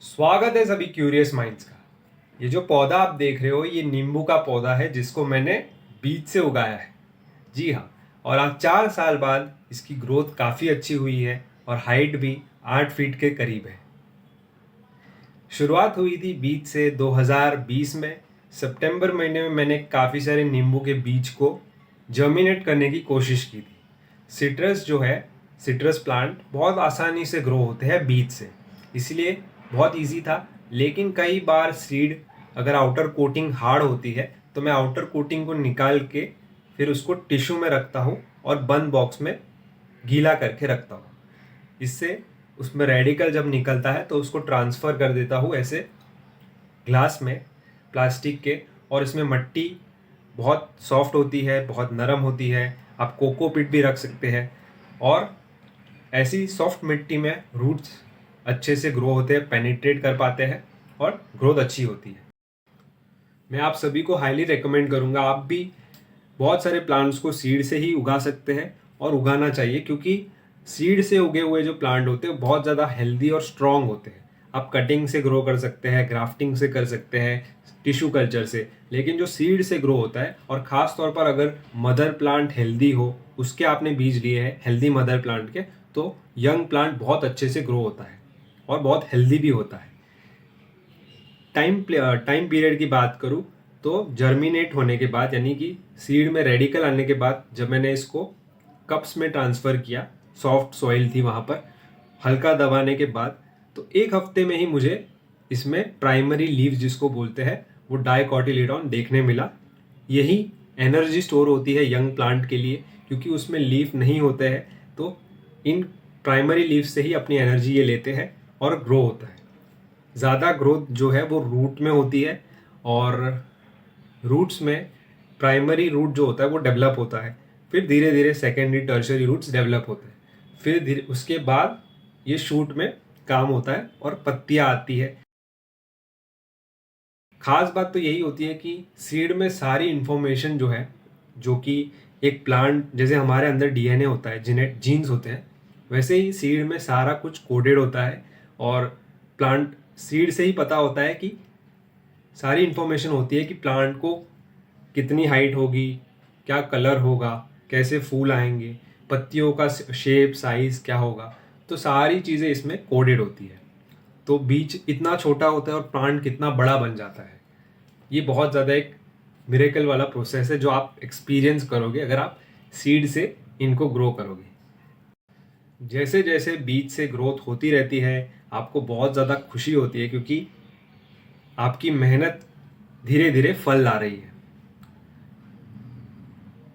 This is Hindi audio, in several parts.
स्वागत है सभी क्यूरियस माइंड्स का। ये जो पौधा आप देख रहे हो ये नींबू का पौधा है जिसको मैंने बीज से उगाया है। जी हाँ। और आज 4 साल बाद इसकी ग्रोथ काफ़ी अच्छी हुई है और हाइट भी 8 फीट के करीब है। शुरुआत हुई थी बीज से 2020 में। सितंबर महीने में मैंने काफ़ी सारे नींबू के बीज को जर्मिनेट करने की कोशिश की थी। सिट्रस जो है, सिट्रस प्लांट बहुत आसानी से ग्रो होते हैं बीज से, इसलिए बहुत इजी था। लेकिन कई बार सीड अगर आउटर कोटिंग हार्ड होती है तो मैं आउटर कोटिंग को निकाल के फिर उसको टिश्यू में रखता हूँ और बंद बॉक्स में गीला करके रखता हूँ। इससे उसमें रेडिकल जब निकलता है तो उसको ट्रांसफ़र कर देता हूँ ऐसे ग्लास में, प्लास्टिक के। और इसमें मट्टी बहुत सॉफ्ट होती है, बहुत नरम होती है। आप कोकोपीट भी रख सकते हैं और ऐसी सॉफ्ट मिट्टी में रूट्स अच्छे से ग्रो होते हैं, पेनिट्रेट कर पाते हैं और ग्रोथ अच्छी होती है। मैं आप सभी को हाईली रिकमेंड करूँगा, आप भी बहुत सारे प्लांट्स को सीड से ही उगा सकते हैं और उगाना चाहिए, क्योंकि सीड से उगे हुए जो प्लांट होते हैं बहुत ज़्यादा हेल्दी और स्ट्रॉन्ग होते हैं। आप कटिंग से ग्रो कर सकते हैं, ग्राफ्टिंग से कर सकते हैं, टिश्यू कल्चर से। लेकिन जो सीड से ग्रो होता है, और ख़ास तौर पर अगर मदर प्लांट हेल्दी हो, उसके आपने बीज लिए हैं हेल्दी मदर प्लांट के, तो यंग प्लांट बहुत अच्छे से ग्रो होता है और बहुत हेल्दी भी होता है। टाइम पीरियड की बात करूँ तो जर्मिनेट होने के बाद, यानी कि सीड में रेडिकल आने के बाद, जब मैंने इसको कप्स में ट्रांसफ़र किया, सॉफ्ट सॉइल थी वहाँ पर, हल्का दबाने के बाद, तो 1 हफ्ते में ही मुझे इसमें प्राइमरी लीव्स जिसको बोलते हैं वो डाइकोटिलेडोन देखने मिला। यही एनर्जी स्टोर होती है यंग प्लांट के लिए, क्योंकि उसमें लीफ नहीं होते हैं, तो इन प्राइमरी लीफ से ही अपनी एनर्जी ये लेते हैं और ग्रो होता है। ज़्यादा ग्रोथ जो है वो रूट में होती है, और रूट्स में प्राइमरी रूट जो होता है वो डेवलप होता है, फिर धीरे धीरे सेकेंडरी टर्शरी रूट्स डेवलप होते हैं, फिर धीरे उसके बाद ये शूट में काम होता है और पत्तियाँ आती है। खास बात तो यही होती है कि सीड में सारी इन्फॉर्मेशन जो है, जो कि एक प्लांट जैसे हमारे अंदर डीएनए होता है, जीन्स होते हैं, वैसे ही सीड में सारा कुछ कोडेड होता है। और प्लांट सीड से ही पता होता है कि सारी इन्फॉर्मेशन होती है कि प्लांट को कितनी हाइट होगी, क्या कलर होगा, कैसे फूल आएंगे, पत्तियों का शेप साइज क्या होगा। तो सारी चीज़ें इसमें कोडेड होती है। तो बीज इतना छोटा होता है और प्लांट कितना बड़ा बन जाता है। ये बहुत ज़्यादा एक मिरेकल वाला प्रोसेस है जो आप एक्सपीरियंस करोगे अगर आप सीड से इनको ग्रो करोगे। जैसे जैसे बीज से ग्रोथ होती रहती है आपको बहुत ज़्यादा खुशी होती है, क्योंकि आपकी मेहनत धीरे धीरे फल ला रही है।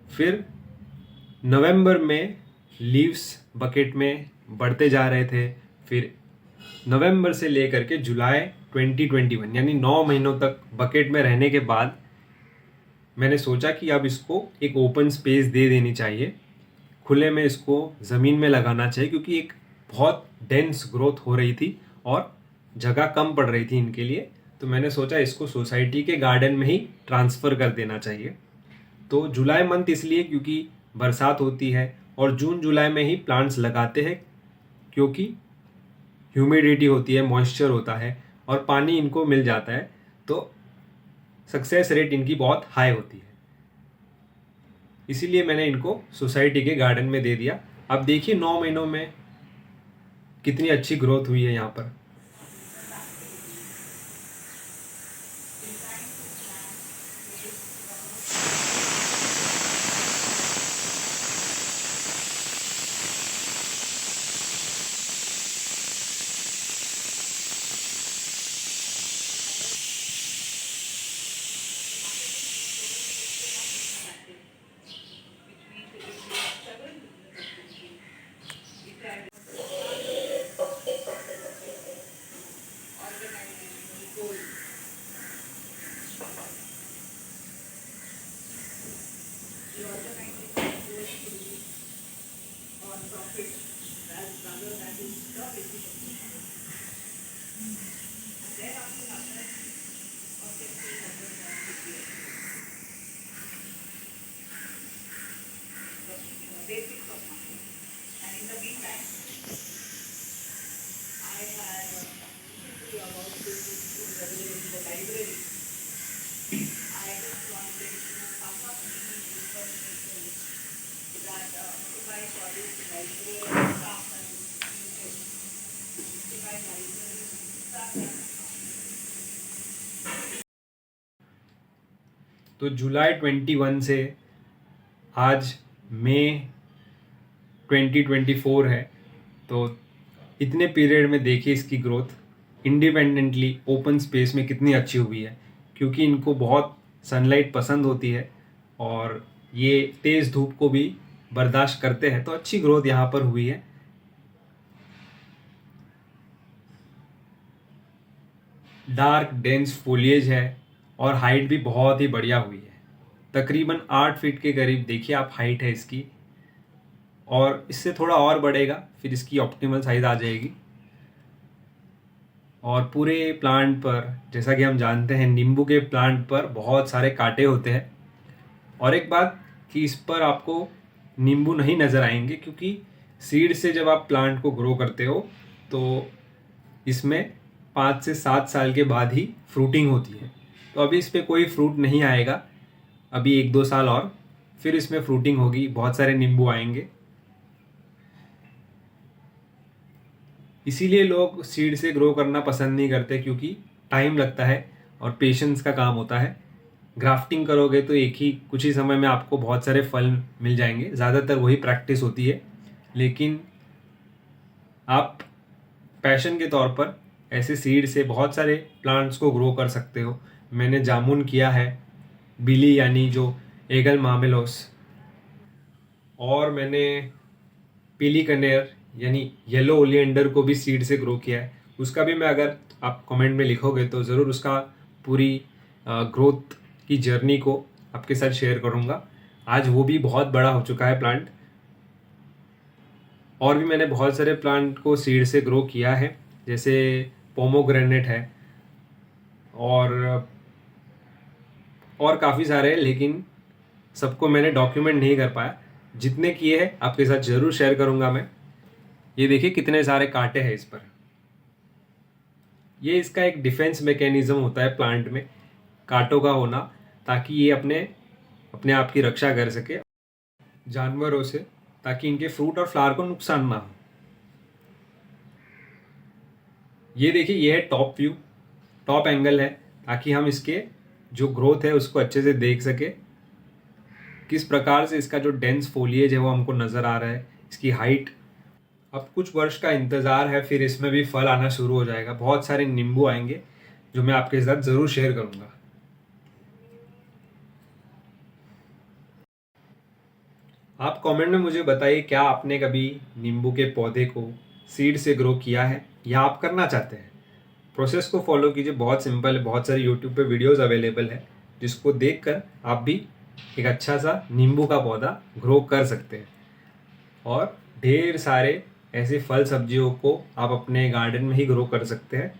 फिर नवंबर में लीव्स बकेट में बढ़ते जा रहे थे। फिर नवंबर से लेकर के जुलाई 2021, यानी 9 महीनों तक बकेट में रहने के बाद मैंने सोचा कि अब इसको एक ओपन स्पेस दे देनी चाहिए, खुले में इसको ज़मीन में लगाना चाहिए, क्योंकि एक बहुत डेंस ग्रोथ हो रही थी और जगह कम पड़ रही थी इनके लिए। तो मैंने सोचा इसको सोसाइटी के गार्डन में ही ट्रांसफ़र कर देना चाहिए। तो जुलाई मंथ इसलिए क्योंकि बरसात होती है, और जून जुलाई में ही प्लांट्स लगाते हैं, क्योंकि ह्यूमिडिटी होती है, मॉइस्चर होता है और पानी इनको मिल जाता है, तो सक्सेस रेट इनकी बहुत हाई होती है। इसीलिए मैंने इनको सोसाइटी के गार्डन में दे दिया। अब देखिए 9 महीनों में कितनी अच्छी ग्रोथ हुई है यहाँ पर। तो जुलाई 21 से आज मई 2024 है। तो इतने पीरियड में देखिए इसकी ग्रोथ इंडिपेंडेंटली ओपन स्पेस में कितनी अच्छी हुई है, क्योंकि इनको बहुत सनलाइट पसंद होती है और ये तेज़ धूप को भी बर्दाश्त करते हैं। तो अच्छी ग्रोथ यहाँ पर हुई है। डार्क डेंस फोलिएज है और हाइट भी बहुत ही बढ़िया हुई है। तकरीबन 8 फीट के करीब देखिए आप हाइट है इसकी, और इससे थोड़ा और बढ़ेगा फिर इसकी ऑप्टिमल साइज आ जाएगी। और पूरे प्लांट पर, जैसा कि हम जानते हैं, नींबू के प्लांट पर बहुत सारे कांटे होते हैं। और एक बात कि इस पर आपको नींबू नहीं नज़र आएंगे, क्योंकि सीड से जब आप प्लांट को ग्रो करते हो तो इसमें 5 से 7 साल के बाद ही फ्रूटिंग होती है। तो अभी इस पर कोई फ्रूट नहीं आएगा, अभी 1-2 साल और फिर इसमें फ्रूटिंग होगी, बहुत सारे नींबू आएंगे। इसीलिए लोग सीड से ग्रो करना पसंद नहीं करते, क्योंकि टाइम लगता है और पेशेंस का काम होता है। ग्राफ्टिंग करोगे तो कुछ ही समय में आपको बहुत सारे फल मिल जाएंगे, ज़्यादातर वही प्रैक्टिस होती है। लेकिन आप पैशन के तौर पर ऐसे सीड से बहुत सारे प्लांट्स को ग्रो कर सकते हो। मैंने जामुन किया है, बिली यानी जो एगल मामेलोस, और मैंने पीली कनेर यानी येलो ओलिएंडर को भी सीड से ग्रो किया है। उसका भी मैं, अगर आप कमेंट में लिखोगे तो ज़रूर उसका पूरी ग्रोथ की जर्नी को आपके साथ शेयर करूँगा। आज वो भी बहुत बड़ा हो चुका है प्लांट। और भी मैंने बहुत सारे प्लांट को सीड से ग्रो किया है, जैसे पोमोग्रेनेट है और काफ़ी सारे, लेकिन सबको मैंने डॉक्यूमेंट नहीं कर पाया। जितने किए हैं आपके साथ ज़रूर शेयर करूँगा मैं। ये देखिए कितने सारे कांटे हैं इस पर। ये इसका एक डिफेंस मैकेनिज्म होता है प्लांट में, कांटों का होना, ताकि ये अपने आप की रक्षा कर सके जानवरों से, ताकि इनके फ्रूट और फ्लावर को नुकसान ना हो। ये देखिए, ये है टॉप व्यू, टॉप एंगल है, ताकि हम इसके जो ग्रोथ है उसको अच्छे से देख सके, किस प्रकार से इसका जो डेंस फोलिएज है वो हमको नज़र आ रहा है, इसकी हाइट। अब कुछ वर्ष का इंतज़ार है, फिर इसमें भी फल आना शुरू हो जाएगा, बहुत सारे नींबू आएंगे जो मैं आपके साथ ज़रूर शेयर करूँगा। आप कमेंट में मुझे बताइए, क्या आपने कभी नींबू के पौधे को सीड से ग्रो किया है या आप करना चाहते हैं। प्रोसेस को फॉलो कीजिए, बहुत सिंपल है। बहुत सारे यूट्यूब पे वीडियोस अवेलेबल है, जिसको देखकर आप भी एक अच्छा सा नींबू का पौधा ग्रो कर सकते हैं। और ढेर सारे ऐसे फल सब्जियों को आप अपने गार्डन में ही ग्रो कर सकते हैं।